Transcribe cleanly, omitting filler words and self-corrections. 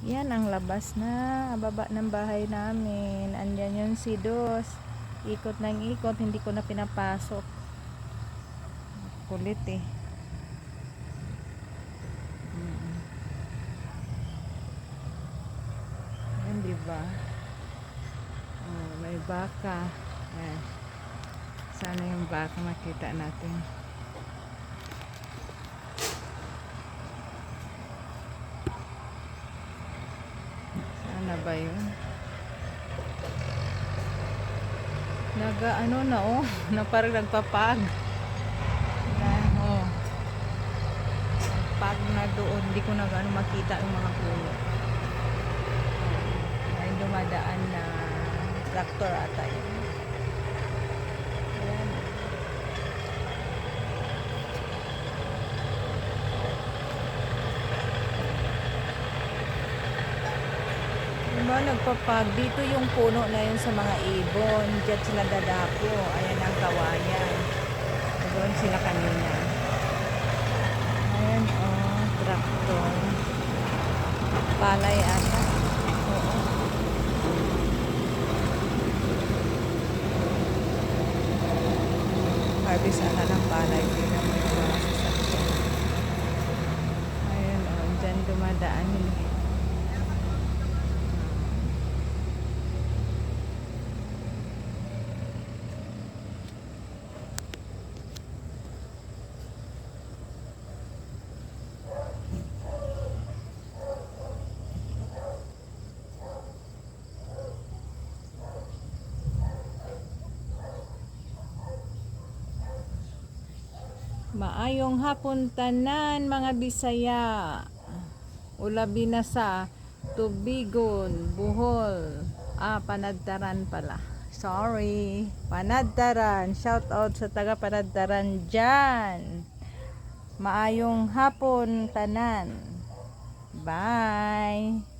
Yan ang labas na baba ng bahay namin. Andyan yung si Dos. Ikot ng ikot, hindi ko na pinapasok. Kulit eh. Yan, diba? Oh, may baka. Ayan. Sana yung baka makita natin. Sana ba yun? Ano na oh. Na parang nagpapag. Oh. Pag na doon, hindi ko na gaano makita yung mga puno. May dumadaan na traktor ata yun. Ayan. Diba nagpapag? Dito yung puno na yun sa mga ibon. Diyan sila dadapo. Ayan ang kawayan. Doon sila kanina. Ayan oh, traktor. Palay ata. Oo. Harvest ata ng palay. Tingnan mo yung mga sasakyan. Ayan oh, dyan dumadaan yun. Maayong hapon tanan mga Bisaya. Ulabi na sa Tubigon, Bohol. Panadtaran pala. Sorry. Panadtaran. Shout out sa taga Panadtaran dyan. Maayong hapon tanan. Bye.